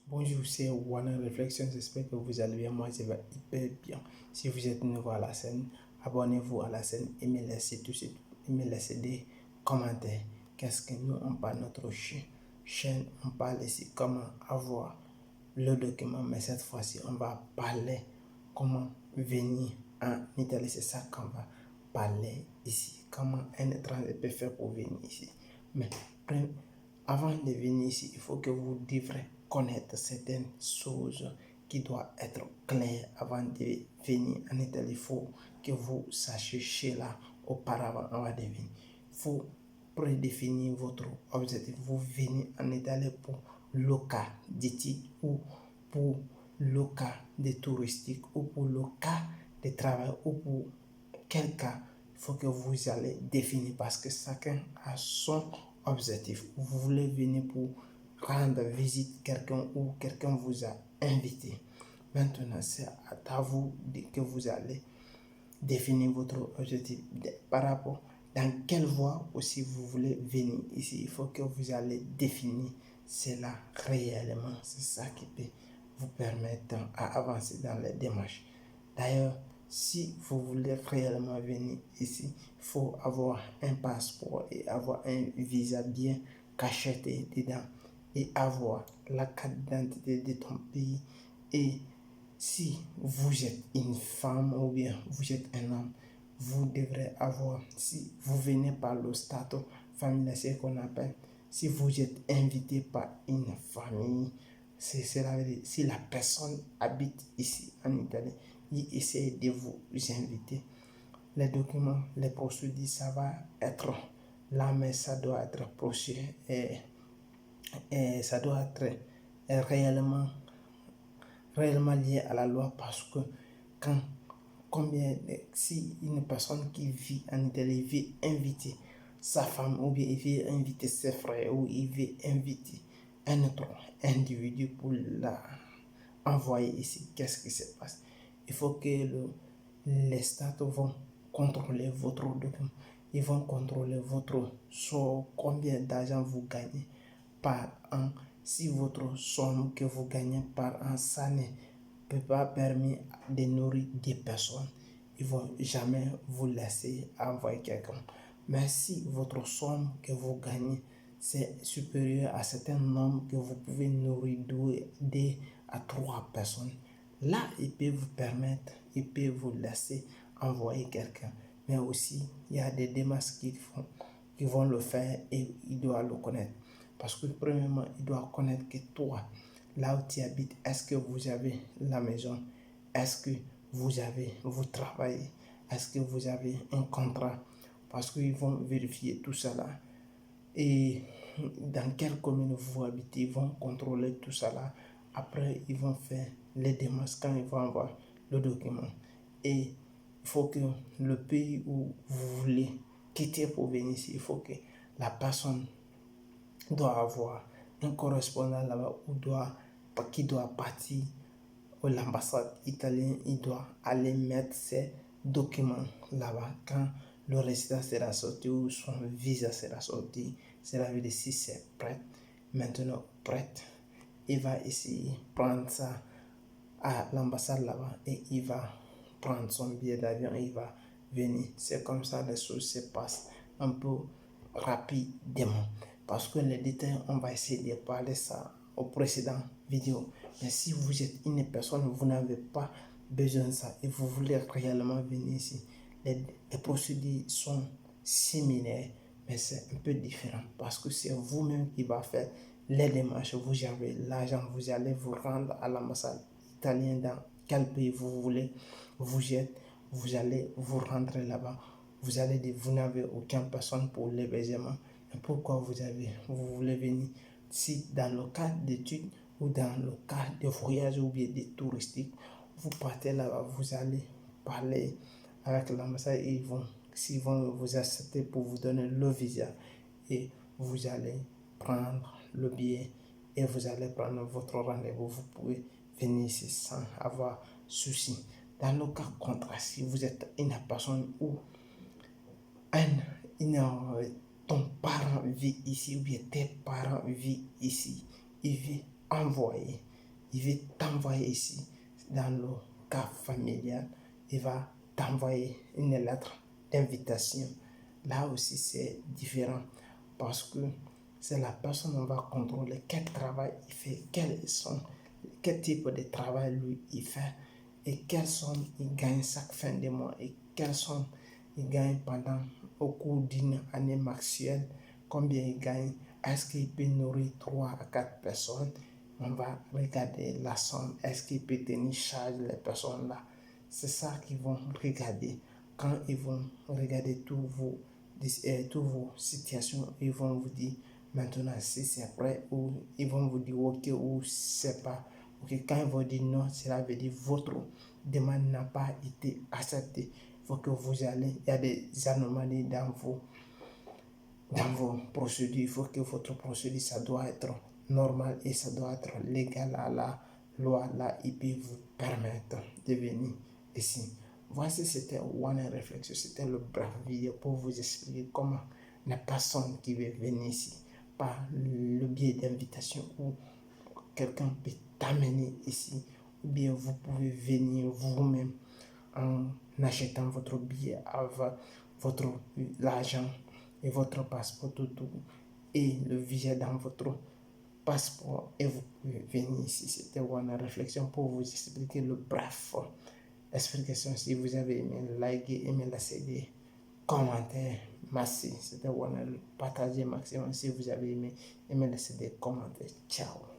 Bonjour, c'est One Reflection. J'espère que vous allez bien. Moi, je vais hyper bien. Si vous êtes nouveau à la chaîne, abonnez-vous à la chaîne et me laissez tout de suite, et me laissez des commentaires. Qu'est-ce que nous, on parle notre chaîne, on parle ici comment avoir le document, mais cette fois-ci, on va parler comment venir en Italie. C'est ça qu'on va parler ici. Comment un étranger peut faire pour venir ici. Mais avant de venir ici, il faut que vous devrez connaître certaines choses qui doivent être claires avant de venir en Italie. Il faut que vous sachiez cela auparavant avant de venir. Il faut prédéfinir votre objectif. Vous venez en Italie pour le cas d'études ou pour le cas de touristique ou pour le cas de travail ou pour quel cas. Il faut que vous allez définir parce que chacun a son objectif. Vous voulez venir pour rendre visite quelqu'un ou quelqu'un vous a invité. Maintenant, c'est à vous que vous allez définir votre objectif par rapport dans quelle voie aussi vous voulez venir ici. Il faut que vous allez définir cela réellement. C'est ça qui peut vous permettre à avancer dans les démarches. D'ailleurs, si vous voulez réellement venir ici, il faut avoir un passeport et avoir un visa bien cacheté dedans et avoir la carte d'identité de ton pays. Et si vous êtes une femme ou bien vous êtes un homme, vous devrez avoir, si vous venez par le statut familial, c'est ce qu'on appelle, si vous êtes invité par une famille, cela veut dire, si la personne habite ici en Italie, il essaie de vous inviter. Les documents, les procédures, ça va être là, mais ça doit être procédé et ça doit être réellement lié à la loi parce que si une personne qui vit en Italie veut inviter sa femme ou bien il veut inviter ses frères ou il veut inviter un autre individu pour la envoyer ici, qu'est-ce qui se passe? Il faut que les États vont contrôler votre document. Ils vont contrôler votre sort, combien d'argent vous gagnez par an. Si votre somme que vous gagnez par an, ça ne peut pas permettre de nourrir des personnes, ils ne vont jamais vous laisser envoyer quelqu'un. Mais si votre somme que vous gagnez, c'est supérieur à certain nombre que vous pouvez nourrir 2 à 3 personnes, là, il peut vous permettre, il peut vous laisser envoyer quelqu'un. Mais aussi, il y a des démarches qui vont le faire et il doit le connaître. Parce que premièrement, il doit connaître que toi, là où tu habites, est-ce que vous avez la maison? Est-ce que vous travaillez? Est-ce que vous avez un contrat? Parce qu'ils vont vérifier tout ça là. Et dans quelle commune vous habitez, ils vont contrôler tout ça là. Après, ils vont faire les démarches quand ils vont avoir le document. Et il faut que le pays où vous voulez quitter pour venir ici, il faut que la personne doit avoir un correspondant là-bas qui doit partir à l'ambassade italienne, il doit aller mettre ses documents là-bas quand le résident sera sorti ou son visa sera sorti. Cela veut dire si c'est prêt, maintenant prêt, il va essayer de prendre ça à l'ambassade là-bas et il va prendre son billet d'avion et il va venir. C'est comme ça les choses se passent un peu rapidement. Parce que les détails, on va essayer de parler ça au précédent vidéo. Mais si vous êtes une personne, vous n'avez pas besoin de ça et vous voulez réellement venir ici, les procédures sont similaires, mais c'est un peu différent parce que c'est vous-même qui va faire les démarches. Vous avez l'argent, vous allez vous rendre à l'ambassade italienne dans quel pays vous voulez, vous allez vous rendre là-bas. Vous allez dire, vous n'avez aucune personne pour l'hébergement. Pourquoi vous voulez venir? Si dans le cas d'études ou dans le cas de voyage ou bien de touristique, vous partez là-bas, vous allez parler avec l'ambassade et s'ils vont vous accepter pour vous donner le visa et vous allez prendre le billet et vous allez prendre votre rendez-vous. Vous pouvez venir ici sans avoir souci. Dans le cas contraire, si vous êtes une personne ou ton parent vit ici ou bien tes parents vivent ici, il vit envoyer il veut t'envoyer ici, dans le cas familial, il va t'envoyer une lettre d'invitation. Là aussi, c'est différent parce que c'est la personne qui va contrôler quel travail il fait, quel type de travail lui il fait et quelle somme il gagne chaque fin de mois et quelle somme il gagne au cours d'une année mensuelle, combien il gagne, est-ce qu'il peut nourrir 3 à 4 personnes. On va regarder la somme, est-ce qu'il peut tenir charge les personnes là. C'est ça qu'ils vont regarder. Quand ils vont regarder toutes vos situations, ils vont vous dire maintenant si c'est prêt, ou ils vont vous dire ok ou c'est pas ok. Quand ils vont dire non, cela veut dire votre demande n'a pas été acceptée. Il faut que vous allez, il y a des anomalies dans vos procédures. Il faut que votre procédure, ça doit être normal et ça doit être légal à la loi. Là, il peut vous permettre de venir ici. Voici, c'était One Réflexion, c'était le bref vidéo pour vous expliquer comment la personne qui veut venir ici, par le biais d'invitation ou quelqu'un peut t'amener ici, ou bien vous pouvez venir vous-même en achetant votre billet avec l'argent et votre passeport tout, et le visa dans votre passeport et vous pouvez venir ici. C'était One Réflexion pour vous expliquer le bref explication. Si vous avez aimé, likez, aimez la CD, commentaire, merci. C'était One, partagez maximum si vous avez aimé, aimez la CD, commentaire. Ciao.